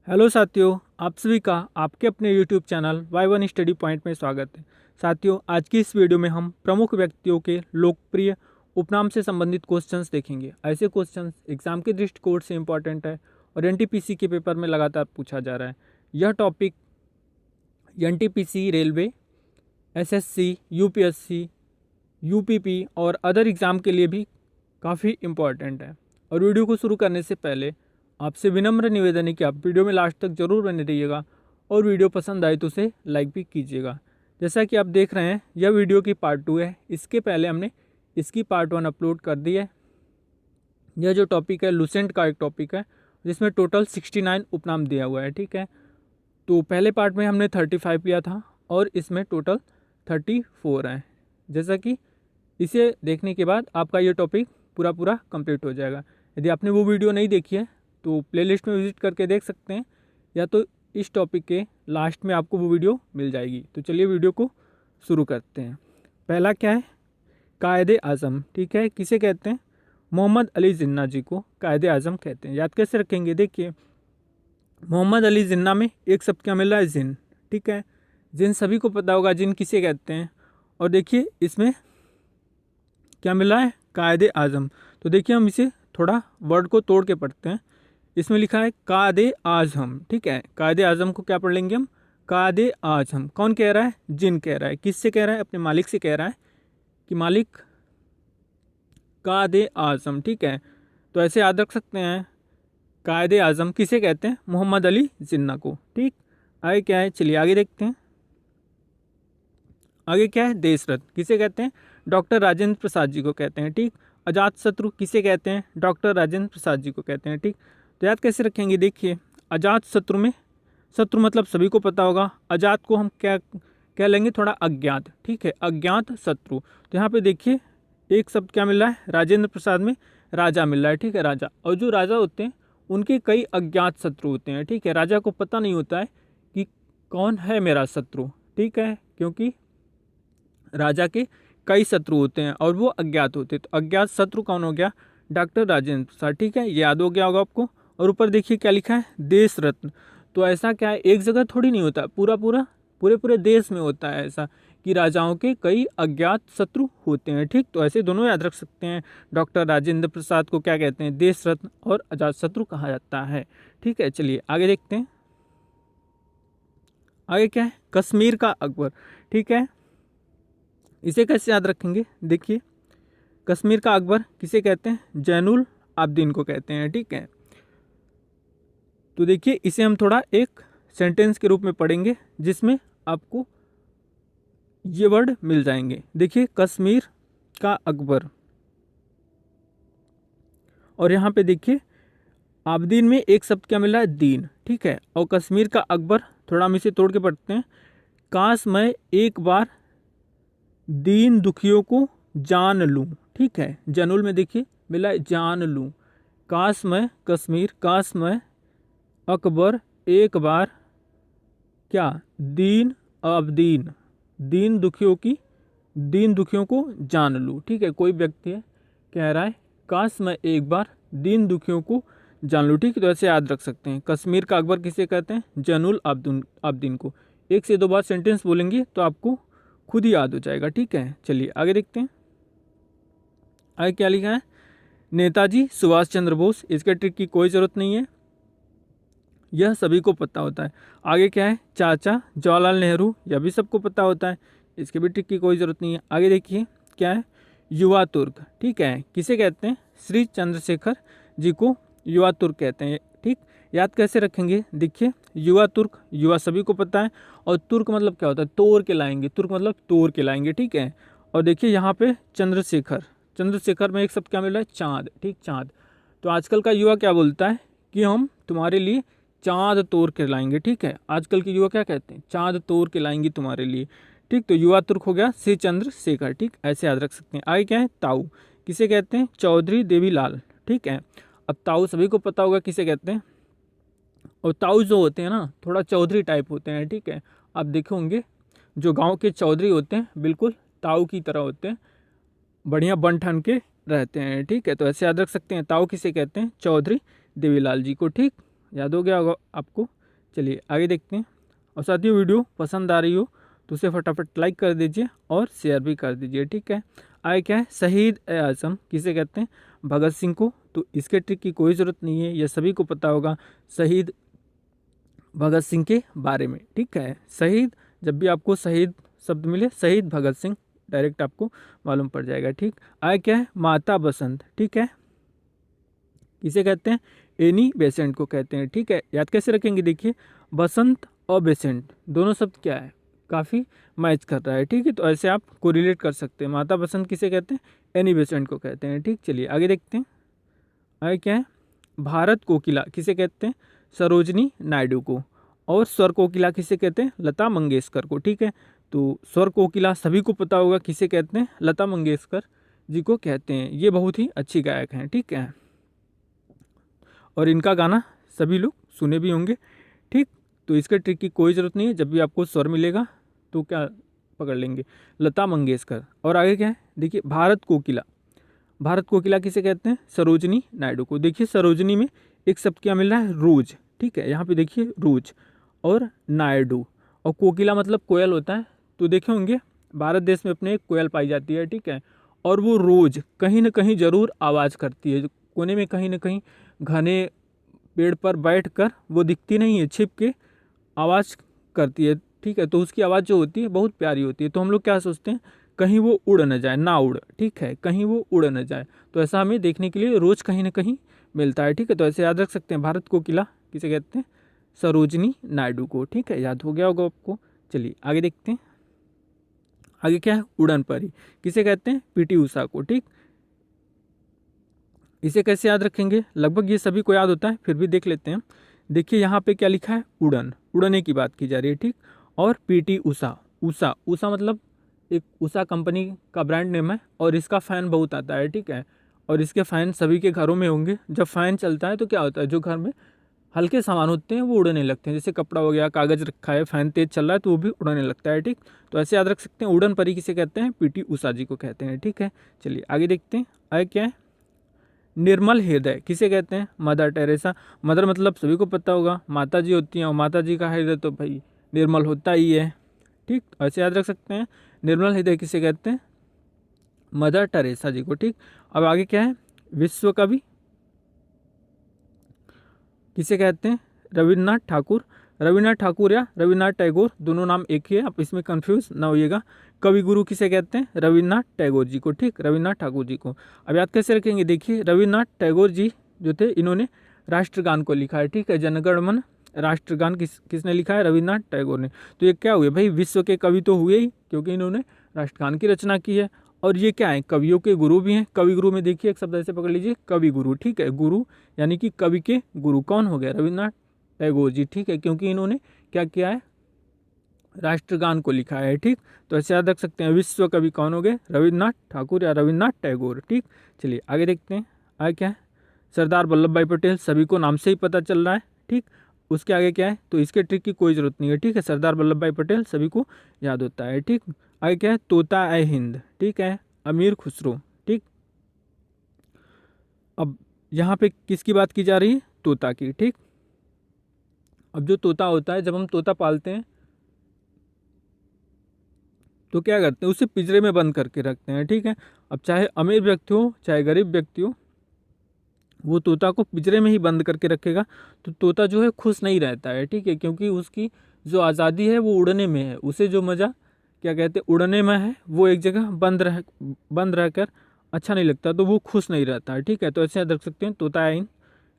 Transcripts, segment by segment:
Hello साथियों, आप सभी का आपके अपने YouTube channel Y1 study point में स्वागत है। साथियों, आज की इस वीडियो में हम प्रमुख व्यक्तियों के लोकप्रिय उपनाम से संबंधित क्वेश्चंस देखेंगे। ऐसे क्वेश्चंस एग्जाम के दृष्टिकोण से इंपॉर्टेंट है और एनटीपीसी के पेपर में लगातार पूछा जा रहा है। यह topic NTPC, railway, SSC, UPSC, UPP और अदर एग्ज़ाम के लिए भी काफ़ी इम्पॉर्टेंट है। और वीडियो को शुरू करने से पहले आपसे विनम्र निवेदन है कि आप वीडियो में लास्ट तक जरूर बने रहिएगा और वीडियो पसंद आए तो उसे लाइक भी कीजिएगा। जैसा कि आप देख रहे हैं, यह वीडियो की पार्ट 2 है। इसके पहले हमने इसकी पार्ट 1 अपलोड कर दी है। यह जो टॉपिक है लूसेंट का एक टॉपिक है जिसमें टोटल 69 उपनाम दिया हुआ है। ठीक है, तो पहले पार्ट में हमने 35 लिया था और इसमें टोटल 34 है। जैसा कि इसे देखने के बाद आपका ये टॉपिक पूरा कंप्लीट हो जाएगा। यदि आपने वो वीडियो नहीं देखी है तो प्लेलिस्ट में विजिट करके देख सकते हैं, या तो इस टॉपिक के लास्ट में आपको वो वीडियो मिल जाएगी। तो चलिए वीडियो को शुरू करते हैं। पहला क्या है? कायदे आज़म। ठीक है, किसे कहते हैं? मोहम्मद अली जिन्ना जी को कायदे आज़म कहते हैं। याद कैसे रखेंगे? देखिए, मोहम्मद अली जिन्ना में एक शब्द क्या मिला है? जिन। ठीक है, जिन सभी को पता होगा जिन किसे कहते हैं। और देखिए इसमें क्या मिला है? कायदे आज़म। तो देखिए हम इसे थोड़ा वर्ड को तोड़ के पढ़ते हैं। इसमें लिखा है कायदे आज़म। ठीक है, कायदे आज़म को क्या पढ़ लेंगे हम? कायदे आज़म। कौन कह रहा है? जिन कह रहा है। किससे कह रहा है? अपने मालिक से कह रहा है कि मालिक कायदे आज़म। ठीक है, तो ऐसे याद रख सकते हैं। कायदे आज़म किसे कहते हैं? मोहम्मद अली जिन्ना को। ठीक, आगे क्या है? चलिए आगे देखते हैं। आगे क्या है? देश रत्न किसे कहते हैं? डॉक्टर राजेंद्र प्रसाद जी को कहते हैं। ठीक, अजात शत्रु किसे कहते हैं? डॉक्टर राजेंद्र प्रसाद जी को कहते हैं। ठीक, तो याद कैसे रखेंगे? देखिए, अजात शत्रु में शत्रु मतलब सभी को पता होगा, अजात को हम क्या कह लेंगे? थोड़ा अज्ञात। ठीक है, अज्ञात शत्रु। तो यहाँ पे देखिए एक शब्द क्या मिल रहा है? राजेंद्र प्रसाद में राजा मिल रहा है। ठीक है, राजा। और जो राजा होते हैं उनके कई अज्ञात शत्रु होते हैं। ठीक है, राजा को पता नहीं होता है कि कौन है मेरा शत्रु। ठीक है, क्योंकि राजा के कई शत्रु होते हैं और वो अज्ञात होते हैं। तो अज्ञात शत्रु कौन हो गया? डॉक्टर राजेंद्र प्रसाद। ठीक है, ये याद हो गया होगा आपको। और ऊपर देखिए क्या लिखा है? देश रत्न। तो ऐसा क्या है, एक जगह थोड़ी नहीं होता, पूरे देश में होता है ऐसा कि राजाओं के कई अज्ञात शत्रु होते हैं। ठीक, तो ऐसे दोनों याद रख सकते हैं। डॉक्टर राजेंद्र प्रसाद को क्या कहते हैं? देश रत्न और अजात शत्रु कहा जाता है। ठीक है, चलिए आगे देखते हैं। आगे क्या है? कश्मीर का अकबर। ठीक है, इसे कैसे याद रखेंगे? देखिए, कश्मीर का अकबर किसे कहते हैं? जैनुल आबदीन को कहते हैं। ठीक है, तो देखिए इसे हम थोड़ा एक सेंटेंस के रूप में पढ़ेंगे जिसमें आपको ये वर्ड मिल जाएंगे। देखिए, कश्मीर का अकबर, और यहाँ पे देखिए आबदीन में एक शब्द क्या मिला है? दीन। ठीक है, और कश्मीर का अकबर थोड़ा हम इसे तोड़ के पढ़ते हैं। काश मैं एक बार दीन दुखियों को जान लूँ। ठीक है, जनुल में देखिए मिला है जान लूँ। काश मैं कश्मीर, काश मैं अकबर एक बार क्या? दीन अबदीन, दीन दुखियों को जान लूँ। ठीक है, कोई व्यक्ति है कह रहा है काश मैं एक बार दीन दुखियों को जान लूँ। ठीक है, तो ऐसे याद रख सकते हैं। कश्मीर का अकबर किसे कहते हैं? जैनुल आबदीन को। एक से दो बार सेंटेंस बोलेंगे तो आपको खुद ही याद हो जाएगा। ठीक है, चलिए आगे देखते हैं। आगे क्या लिखा है? नेताजी सुभाष चंद्र बोस। इसके ट्रिक की कोई ज़रूरत नहीं है, यह सभी को पता होता है। आगे क्या है? चाचा जवाहरलाल नेहरू। यह भी सबको पता होता है, इसके भी ट्रिक की कोई ज़रूरत नहीं है। आगे देखिए क्या है? युवा तुर्क। ठीक है, किसे कहते हैं? श्री चंद्रशेखर जी को युवा तुर्क कहते हैं। ठीक, याद कैसे रखेंगे? देखिए, युवा तुर्क, युवा सभी को पता है, और तुर्क मतलब क्या होता है? तोड़ के लाएंगे। तुर्क मतलब तोड़ के लाएंगे। ठीक है, और देखिए यहाँ पे चंद्रशेखर, चंद्रशेखर में एक शब्द क्या मिला है? चाँद। ठीक, चाँद। तो आजकल का युवा क्या बोलता है कि हम तुम्हारे लिए चाँद तोड़ के लाएंगे। ठीक है, आजकल के युवा क्या कहते हैं? चाँद तोड़ के लाएंगे तुम्हारे लिए। ठीक, तो युवा तुर्क हो गया श्री चंद्रशेखर। ठीक, ऐसे याद रख सकते हैं। आगे क्या है? ताऊ किसे कहते हैं? चौधरी देवीलाल। ठीक है, अब ताऊ सभी को पता होगा किसे कहते हैं। और ताऊ जो होते हैं ना, थोड़ा चौधरी टाइप होते हैं। ठीक है, आप देखे होंगे जो गांव के चौधरी होते हैं बिल्कुल ताऊ की तरह होते हैं, बढ़िया बन ठन के रहते हैं। ठीक है, तो ऐसे याद रख सकते हैं। ताऊ किसे कहते हैं? चौधरी देवीलाल जी को। ठीक, याद हो गया होगा आपको। चलिए आगे देखते हैं। और साथियों वीडियो पसंद आ रही हो तो उसे फटाफट लाइक कर दीजिए और शेयर भी कर दीजिए, ठीक है। आगे क्या है, शहीद ए आज़म किसे कहते हैं? भगत सिंह को। तो इसके ट्रिक की कोई ज़रूरत नहीं है, यह सभी को पता होगा शहीद भगत सिंह के बारे में, ठीक है। शहीद, जब भी आपको शहीद शब्द मिले, शहीद भगत सिंह डायरेक्ट आपको मालूम पड़ जाएगा, ठीक। आगे क्या है, माता बसंत, ठीक है, किसे कहते हैं? एनी बेसेंट को कहते हैं, ठीक है। याद कैसे रखेंगे, देखिए बसंत और बेसेंट दोनों शब्द क्या है, काफ़ी मैच कर रहा है, ठीक है। तो ऐसे आप कोरिलेट कर सकते हैं। माता बसंत किसे कहते हैं? एनी बेसेंट को कहते हैं, ठीक। चलिए आगे देखते हैं। आगे क्या है, भारत कोकिला किसे कहते हैं? सरोजनी नायडू को। और स्वर कोकिला किसे कहते हैं? लता मंगेशकर को, ठीक है। तो स्वर कोकिला सभी को पता होगा किसे कहते हैं? लता मंगेशकर जी को कहते हैं। ये बहुत ही अच्छी गायक हैं, ठीक है, और इनका गाना सभी लोग सुने भी होंगे, ठीक। तो इसके ट्रिक की कोई ज़रूरत नहीं है, जब भी आपको स्वर मिलेगा तो क्या पकड़ लेंगे, लता मंगेशकर। और आगे क्या है, देखिए भारत कोकिला, भारत कोकिला किसे कहते हैं? सरोजनी नायडू को। देखिए सरोजनी में एक शब्द क्या मिल रहा है? रूज, ठीक है, यहाँ पे देखिए रूज और नायडू। और कोकिला मतलब कोयल होता है। तो देखे होंगे भारत देश में अपने एक कोयल पाई जाती है, ठीक है, और वो रोज कहीं ना कहीं ज़रूर आवाज़ करती है, कोने में कहीं ना कहीं घने पेड़ पर बैठकर, वो दिखती नहीं है, छिप के आवाज़ करती है, ठीक है। तो उसकी आवाज़ जो होती है बहुत प्यारी होती है। तो हम लोग क्या सोचते हैं, कहीं वो उड़ न जाए, ना उड़, ठीक है, कहीं वो उड़ न जाए। तो ऐसा हमें देखने के लिए रोज़ कहीं ना कहीं मिलता है, ठीक है। तो ऐसे याद रख सकते हैं, भारत कोकिला किसे कहते हैं? सरोजनी नायडू को, ठीक है, याद हो गया होगा आपको। चलिए आगे देखते हैं। आगे क्या है, उड़न परी किसे कहते हैं? पीटी उषा को, ठीक। इसे कैसे याद रखेंगे, लगभग ये सभी को याद होता है, फिर भी देख लेते हैं। देखिए यहाँ पे क्या लिखा है, उड़न, उड़ने की बात की जा रही है, ठीक। और पीटी उषा, उषा, उषा मतलब एक उषा कंपनी का ब्रांड नेम है, और इसका फ़ैन बहुत आता है, ठीक है। और इसके फ़ैन सभी के घरों में होंगे। जब फ़ैन चलता है तो क्या होता है, जो घर में हल्के सामान होते हैं वो उड़ने लगते हैं, जैसे कपड़ा हो गया, कागज़ रखा है, फ़ैन तेज चल रहा है तो वो भी उड़ने लगता है, ठीक। तो ऐसे याद रख सकते हैं, उड़न परी किसे कहते हैं? पीटी उषा जी को कहते हैं, ठीक है। चलिए आगे देखते हैं। आगे क्या है, निर्मल हृदय किसे कहते हैं? Mother Teresa. मदर मतलब सभी को पता होगा माता जी होती हैं, और माता जी का हृदय तो भाई निर्मल होता ही है, ठीक। ऐसे याद रख सकते हैं, निर्मल हृदय किसे कहते हैं? मदर टेरेसा जी को, ठीक। अब आगे क्या है, विश्व कवि किसे कहते हैं? रविन्द्रनाथ ठाकुर। रविन्द्रनाथ ठाकुर या रविन्द्रनाथ टैगोर, दोनों नाम एक ही है, आप इसमें कंफ्यूज ना होइएगा। कवि गुरु किसे कहते हैं? रविन्द्रनाथ टैगोर जी को, ठीक, रविन्द्रनाथ ठाकुर जी को। अब याद कैसे रखेंगे, देखिए रविन्द्रनाथ टैगोर जी जो थे, इन्होंने राष्ट्रगान को लिखा है, ठीक है, जनगण मन राष्ट्रगान किसने लिखा है? रविन्द्रनाथ टैगोर ने। तो ये क्या हुए भाई, विश्व के कवि तो हुए ही, क्योंकि इन्होंने राष्ट्रगान की रचना की है। और ये क्या है, कवियों के गुरु भी हैं। कवि गुरु में देखिए एक शब्द ऐसे पकड़ लीजिए, कवि गुरु, ठीक है, गुरु यानी कि कवि के गुरु कौन हो गया? रविन्द्रनाथ टैगोर जी, ठीक है, क्योंकि इन्होंने क्या किया है, राष्ट्रगान को लिखा है, ठीक। तो ऐसे याद रख सकते हैं, विश्व कवि कौन हो गए? रविन्द्रनाथ ठाकुर या रविन्द्रनाथ टैगोर, ठीक। चलिए आगे देखते हैं। आगे क्या है, सरदार वल्लभ भाई पटेल, सभी को नाम से ही पता चल रहा है, ठीक। उसके आगे क्या है, तो इसके ट्रिक की कोई ज़रूरत नहीं है, ठीक है, सरदार वल्लभ भाई पटेल सभी को याद होता है, ठीक। आगे क्या है, तोता ए हिंद, ठीक है, अमीर खुसरो, ठीक। अब यहाँ पे किसकी बात की जा रही है? तोता की, ठीक। अब जो तोता होता है, जब हम तोता पालते हैं तो क्या करते हैं, उसे पिंजरे में बंद करके रखते हैं, ठीक है। अब चाहे अमीर व्यक्ति हो चाहे गरीब व्यक्ति हो, वो तोता को पिंजरे में ही बंद करके रखेगा तो तोता जो है खुश नहीं रहता है, ठीक है, क्योंकि उसकी जो आज़ादी है वो उड़ने में है। उसे जो मज़ा क्या कहते हैं उड़ने में है, वो एक जगह बंद रहकर अच्छा नहीं लगता, तो वो खुश नहीं रहता है, ठीक है। तो ऐसे याद रख सकते हैं, तोता आइन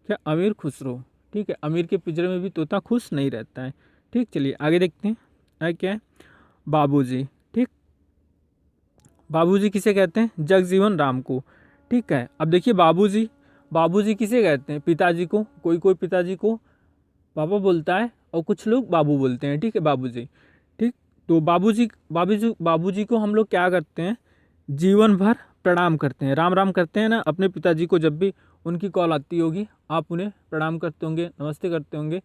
क्या, अमीर खुसरो, ठीक है, अमीर के पिंजरे में भी तोता खुश नहीं रहता है, ठीक। चलिए आगे देखते हैं। आगे क्या है, बाबूजी, ठीक। बाबूजी किसे कहते हैं? जगजीवन राम को, ठीक है। अब देखिए बाबूजी, बाबूजी किसे कहते हैं? पिताजी को। कोई कोई पिताजी को पापा बोलता है और कुछ लोग बाबू बोलते हैं, ठीक है, बाबूजी, ठीक। तो बाबूजी को हम लोग क्या करते हैं, जीवन भर प्रणाम करते हैं, राम राम करते हैं ना अपने पिताजी को। जब भी उनकी कॉल आती होगी आप उन्हें प्रणाम करते होंगे, नमस्ते करते होंगे,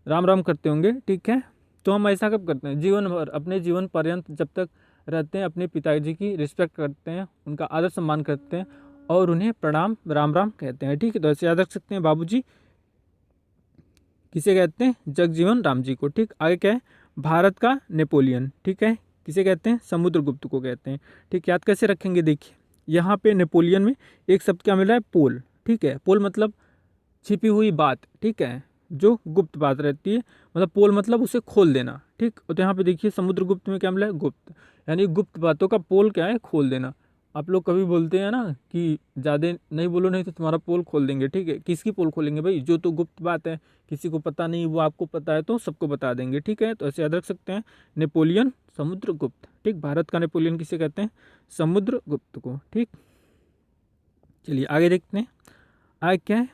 राम राम करते होंगे, ठीक है। तो हम ऐसा कब करते हैं? जीवन भर, अपने जीवन पर्यंत जब तक रहते हैं अपने पिताजी की रिस्पेक्ट करते हैं, उनका आदर सम्मान करते हैं और उन्हें प्रणाम राम राम कहते हैं, ठीक है। तो ऐसे याद रख सकते हैं, बाबूजी किसे कहते हैं? जगजीवन राम जी को। ठीक, आगे क्या है? भारत का नेपोलियन। ठीक है, किसे कहते हैं? समुद्रगुप्त को कहते हैं। ठीक, याद कैसे रखेंगे? देखिए यहाँ पे नेपोलियन में एक शब्द क्या मिल रहा है? पोल। ठीक है, पोल मतलब छिपी हुई बात। ठीक है, जो गुप्त बात रहती है, मतलब पोल मतलब उसे खोल देना। ठीक, तो यहाँ पे देखिए समुद्रगुप्त में क्या मिला है? गुप्त, यानी गुप्त बातों का पोल क्या है? खोल देना। आप लोग कभी बोलते हैं ना कि ज़्यादा नहीं बोलो नहीं तो तुम्हारा पोल खोल देंगे। ठीक है, किसकी पोल खोलेंगे भाई? जो तो गुप्त बात है, किसी को पता नहीं, वो आपको पता है तो सबको बता देंगे। ठीक है, तो ऐसे याद रख सकते हैं, नेपोलियन समुद्रगुप्त। ठीक, भारत का नेपोलियन किसे कहते हैं? समुद्रगुप्त को। ठीक, चलिए आगे देखते हैं। आगे क्या है?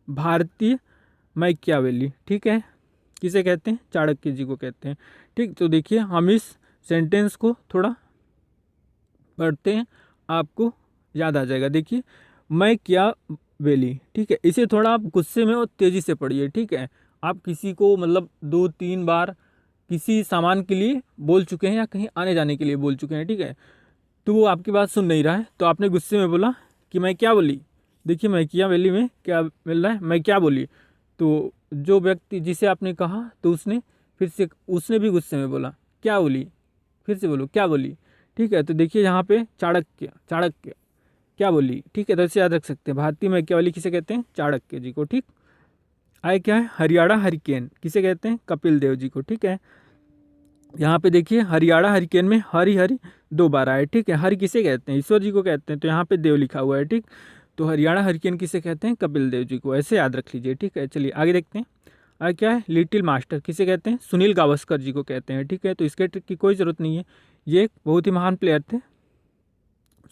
भारतीय मैकियावेली। ठीक है, किसे कहते हैं? चाणक्य जी को कहते हैं। ठीक, तो देखिए हम इस सेंटेंस को थोड़ा पढ़ते हैं, आपको याद आ जाएगा। देखिए मैकियावेली। ठीक है, इसे थोड़ा आप गुस्से में और तेज़ी से पढ़िए। ठीक है, आप किसी को मतलब 2-3 बार किसी सामान के लिए बोल चुके हैं या कहीं आने जाने के लिए बोल चुके हैं। ठीक है, तो वो आपकी बात सुन नहीं रहा है, तो आपने गुस्से में बोला कि मैं क्या बोली। देखिए मैकियावेली में क्या मिल रहा है? मैं क्या बोली। तो जो व्यक्ति जिसे आपने कहा, तो उसने फिर से उसने भी गुस्से में बोला क्या बोली, फिर से बोलो क्या बोली। ठीक है, तो देखिए यहाँ पे चाणक्य, चाणक्य क्या बोली। ठीक है, तो इसे याद रख सकते हैं। भारतीय मैकियावेली किसे कहते हैं? चाणक्य जी को। ठीक, आए क्या है? हरियाणा हरिकेन किसे कहते हैं? कपिल देव जी को। ठीक है, यहाँ पे देखिए हरियाणा हरिकेन में हरि हरि 2 बार आए। ठीक है, हरि किसे कहते हैं? ईश्वर जी को कहते हैं, तो यहाँ पे देव लिखा हुआ है। ठीक, तो हरियाणा हरिकेन किसे कहते हैं? कपिल देव जी को। ऐसे याद रख लीजिए। ठीक है, चलिए आगे देखते हैं। आगे क्या है? लिटिल मास्टर किसे कहते हैं? सुनील गावस्कर जी को कहते हैं। ठीक है, तो इसके ट्रिक की कोई ज़रूरत नहीं है, ये एक बहुत ही महान प्लेयर थे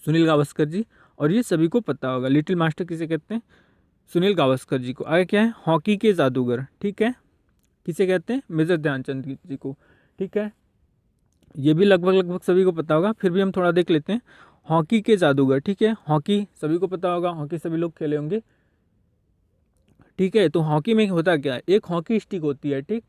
सुनील गावस्कर जी, और ये सभी को पता होगा। लिटिल मास्टर किसे कहते हैं? सुनील गावस्कर जी को। आगे क्या है? हॉकी के जादूगर। ठीक है, किसे कहते हैं? मेजर ध्यानचंद जी को। ठीक है, ये भी लगभग लगभग सभी को पता होगा, फिर भी हम थोड़ा देख लेते हैं। हॉकी के जादूगर। ठीक है, हॉकी सभी को पता होगा, हॉकी सभी लोग खेले होंगे। ठीक है, तो हॉकी में होता क्या है? एक हॉकी स्टिक होती है। ठीक,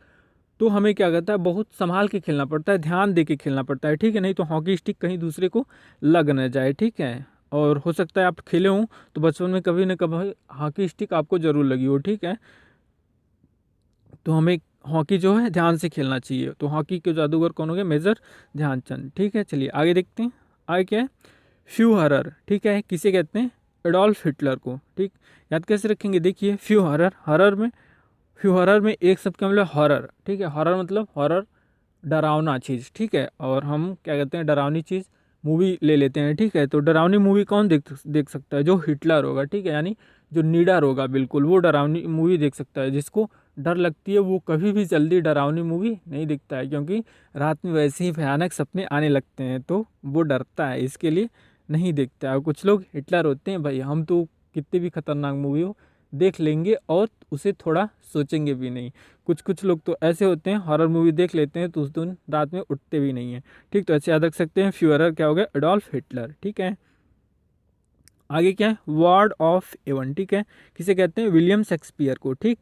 तो हमें क्या करता है? बहुत संभाल के खेलना पड़ता है, ध्यान दे के खेलना पड़ता है। ठीक है, नहीं तो हॉकी स्टिक कहीं दूसरे को लग न जाए। ठीक है, और हो सकता है आप खेले हों तो बचपन में कभी न कभी हॉकी स्टिक आपको ज़रूर लगी हो। ठीक है, तो हमें हॉकी जो है ध्यान से खेलना चाहिए। तो हॉकी के जादूगर कौन हो गए? मेजर ध्यानचंद। ठीक है, चलिए आगे देखते हैं। आगे क्या है? फ्यूहरर। ठीक है, किसे कहते हैं? एडोल्फ हिटलर को। ठीक, याद कैसे रखेंगे? देखिए फ्यूहरर, फ्यूहरर में एक शब्द का मतलब हॉरर। ठीक है, हॉरर मतलब हॉरर, डरावना चीज़। ठीक है, और हम क्या कहते हैं? डरावनी चीज़ मूवी ले लेते हैं। ठीक है, तो डरावनी मूवी कौन देख सकता है? जो हिटलर होगा। ठीक है, यानी जो निडर होगा बिल्कुल, वो डरावनी मूवी देख सकता है। जिसको डर लगती है वो कभी भी जल्दी डरावनी मूवी नहीं देखता है, क्योंकि रात में वैसे ही भयानक सपने आने लगते हैं, तो वो डरता है, इसके लिए नहीं देखता है। और कुछ लोग हिटलर होते हैं भाई, हम तो कितनी भी खतरनाक मूवी हो देख लेंगे और उसे थोड़ा सोचेंगे भी नहीं। कुछ कुछ लोग तो ऐसे होते हैं, हॉरर मूवी देख लेते हैं तो उस दिन रात में उठते भी नहीं हैं। ठीक, तो ऐसे याद रख सकते हैं। फ्यूहरर क्या हो गया? Adolf Hitler. ठीक है, आगे क्या है? Bard of Avon. ठीक है, किसे कहते हैं? विलियम शेक्सपियर को। ठीक,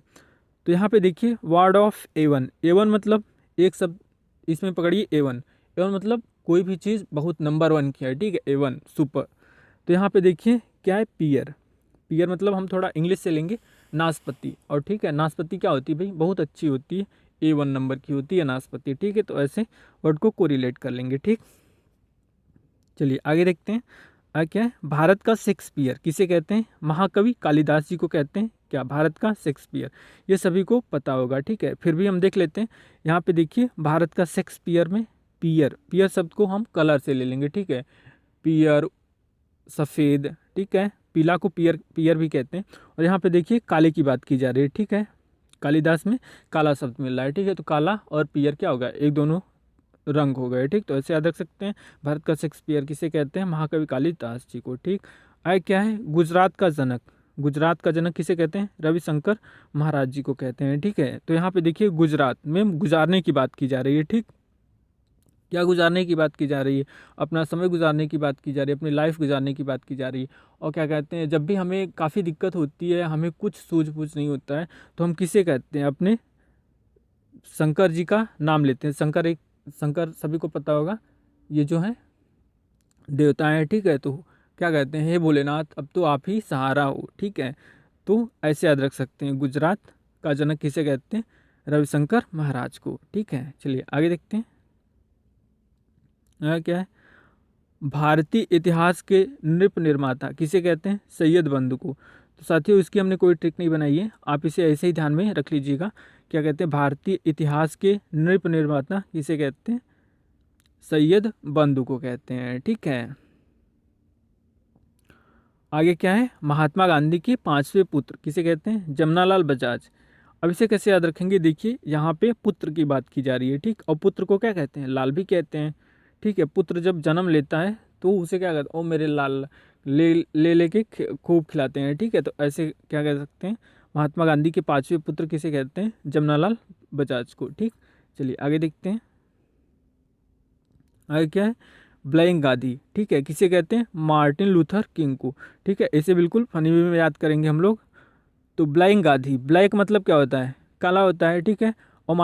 तो यहाँ पे देखिए वार्ड ऑफ एवन, एवन मतलब एक शब्द इसमें पकड़िए, एवन, एवन मतलब कोई भी चीज़ बहुत नंबर 1 की है। ठीक है, एवन सुपर। तो यहाँ पे देखिए क्या है? पियर, पियर मतलब हम थोड़ा इंग्लिश से लेंगे, नाशपाती। और ठीक है, नाशपाती क्या होती है भाई? बहुत अच्छी होती है, A1 नंबर की होती है नाशपाती। ठीक है, तो ऐसे वर्ड को कोरिलेट कर लेंगे। ठीक, चलिए आगे देखते हैं। आगे क्या है? भारत का शेक्सपियर किसे कहते हैं? महाकवि कालिदास जी को कहते हैं। क्या? भारत का शेक्सपियर, ये सभी को पता होगा। ठीक है, फिर भी हम देख लेते हैं। यहाँ पे देखिए भारत का शेक्सपियर में पियर, पियर शब्द को हम कलर से ले लेंगे। ठीक है, पियर सफ़ेद। ठीक है, पीला को पियर, पियर भी कहते हैं। और यहाँ पे देखिए काले की बात की जा रही है। ठीक है, कालिदास में काला शब्द मिल रहा है। ठीक है, तो काला और पियर क्या होगा? एक दोनों रंग हो गए। ठीक, तो ऐसे याद रख सकते हैं। भारत का शेक्सपियर किसे कहते हैं? महाकवि कालिदास जी को। ठीक, आगे क्या है? गुजरात का जनक, गुजरात का जनक किसे कहते हैं? रविशंकर महाराज जी को कहते हैं। ठीक है, तो यहाँ पे देखिए गुजरात में गुजारने की बात की जा रही है। ठीक, क्या गुजारने की बात की जा रही है? अपना समय गुजारने की बात की जा रही है, अपनी लाइफ गुजारने की बात की जा रही है। और क्या कहते हैं? जब भी हमें काफ़ी दिक्कत होती है, हमें कुछ सूझबूझ नहीं होता है, तो हम किसे कहते हैं? अपने शंकर जी का नाम लेते हैं। शंकर सभी को पता होगा, ये जो है देवता हैं। ठीक है, तो क्या कहते हैं? हे भोलेनाथ अब तो आप ही सहारा हो। ठीक है, तो ऐसे याद रख सकते हैं। गुजरात का जनक किसे कहते हैं? रविशंकर महाराज को। ठीक है, चलिए आगे देखते हैं। क्या है? भारतीय इतिहास के नृप निर्माता किसे कहते हैं? सैयद बंधु को। तो साथियों इसकी हमने कोई ट्रिक नहीं बनाई है, आप इसे ऐसे ही ध्यान में रख लीजिएगा। क्या कहते हैं? भारतीय इतिहास के नृप निर्माता किसे कहते हैं? सैयद बंधु को कहते हैं। ठीक है, आगे क्या है? महात्मा गांधी के 5वें पुत्र किसे कहते हैं? जमनालाल बजाज। अब इसे कैसे याद रखेंगे? देखिए यहाँ पे पुत्र की बात की जा रही है, ठीक, और पुत्र को क्या कहते हैं? लाल भी कहते हैं। ठीक है, पुत्र जब जन्म लेता है तो उसे क्या कहते हैं? ओ मेरे लाल, ले के खूब खिलाते हैं। ठीक है, तो ऐसे क्या कह सकते हैं? महात्मा गांधी के 5वें पुत्र किसे कहते हैं? जमनालाल बजाज को। ठीक, चलिए आगे देखते हैं। आगे क्या है? ब्लाइंग गांधी। ठीक है, किसे कहते हैं? मार्टिन लूथर किंग को। ठीक है, इसे बिल्कुल फनी वे में याद करेंगे हम लोग। तो ब्लाइंग गांधी, ब्लैक मतलब क्या होता है? काला होता है। ठीक है, और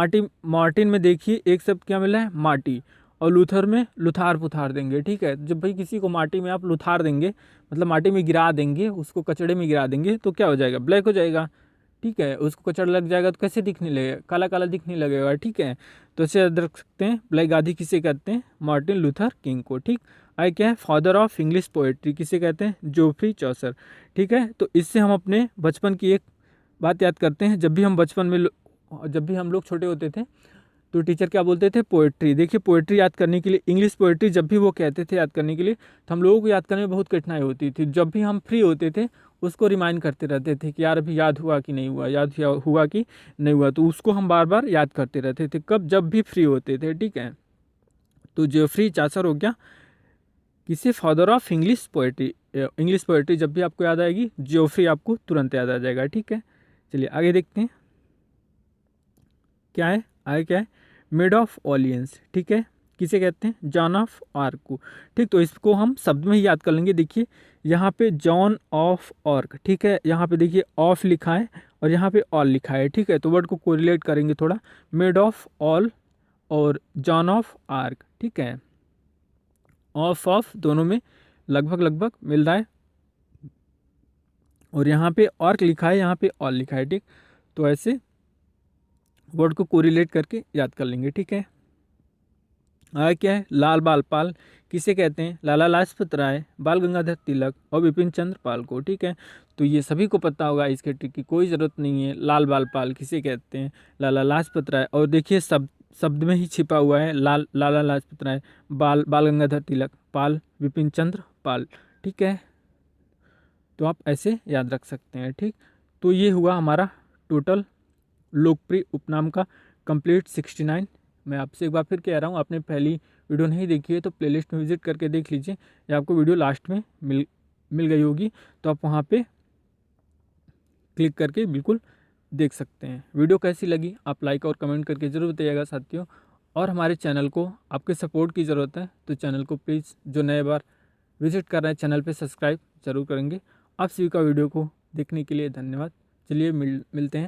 मार्टिन में देखिए एक शब्द क्या मिला है? माटी, और लूथर में लुथार पुथार देंगे। ठीक है, जब भाई किसी को माटी में आप लुथार देंगे, मतलब माटी में गिरा देंगे, उसको कचड़े में गिरा देंगे, तो क्या हो जाएगा? ब्लैक हो जाएगा। ठीक है, उसको कचड़ लग जाएगा तो कैसे दिखने लगेगा? काला काला दिखने लगेगा। ठीक है, तो इसे याद रख सकते हैं। ब्लैक गांधी किसे कहते हैं? मार्टिन लूथर किंग को। ठीक, आगे क्या है? फादर ऑफ इंग्लिश पोएट्री किसे कहते हैं? जोफ्री चौसर। ठीक है, तो इससे हम अपने बचपन की एक बात याद करते हैं। जब भी हम लोग छोटे होते थे तो टीचर क्या बोलते थे? पोएट्री। देखिए पोएट्री याद करने के लिए, इंग्लिश पोएट्री जब भी वो कहते थे याद करने के लिए, तो हम लोगों को याद करने में बहुत कठिनाई होती थी। जब भी हम फ्री होते थे उसको रिमाइंड करते रहते थे कि यार अभी याद हुआ कि नहीं हुआ, हुआ कि नहीं हुआ, तो उसको हम बार बार याद करते रहते थे। कब? जब भी फ्री होते थे। ठीक है, तो जोफ्री चासर हो गया किसे? Father of English poetry. English poetry जब भी आपको याद आएगी, जोफ्री आपको तुरंत याद आ जाएगा। ठीक है, चलिए आगे देखते हैं। क्या है? आगे क्या है? Made of Orleans. ठीक है, किसे कहते हैं? जॉन ऑफ आर्क को। ठीक, तो इसको हम शब्द में ही याद कर लेंगे। देखिए यहाँ पे जॉन ऑफ आर्क। ठीक है, यहाँ पे देखिए ऑफ लिखा है और यहाँ पे ऑल लिखा है। ठीक है, तो वर्ड को कोरिलेट करेंगे थोड़ा। मेड ऑफ ऑल और जॉन ऑफ आर्क। ठीक है, ऑफ दोनों में लगभग लगभग मिल रहा है, और यहाँ पे आर्क लिखा है, यहाँ पे ऑल लिखा है। ठीक, तो ऐसे वर्ड को कोरिलेट करके याद कर लेंगे। ठीक है, आगे क्या है? लाल बाल पाल किसे कहते हैं? लाला लाजपत राय, बाल गंगाधर तिलक और विपिन चंद्र पाल को। ठीक है, तो ये सभी को पता होगा, इसके ट्रिक की कोई ज़रूरत नहीं है। लाल बाल पाल किसे कहते हैं? लाला लाजपत राय। और देखिए शब्द में ही छिपा हुआ है, लाला लाजपत राय, बाल गंगाधर तिलक, पाल विपिन चंद्र पाल। ठीक है, तो आप ऐसे याद रख सकते हैं। ठीक, तो ये हुआ हमारा टोटल लोकप्रिय उपनाम का कंप्लीट 69। मैं आपसे एक बार फिर कह रहा हूँ, आपने पहली वीडियो नहीं देखी है तो प्लेलिस्ट में विजिट करके देख लीजिए, या आपको वीडियो लास्ट में मिल गई होगी, तो आप वहाँ पे क्लिक करके बिल्कुल देख सकते हैं। वीडियो कैसी लगी आप लाइक और कमेंट करके ज़रूर बताइएगा साथियों। और हमारे चैनल को आपके सपोर्ट की ज़रूरत है, तो चैनल को प्लीज़ जो नए बार विजिट कर रहे हैं चैनल पर सब्सक्राइब जरूर करेंगे। आप सभी का वीडियो को देखने के लिए धन्यवाद। चलिए मिलते हैं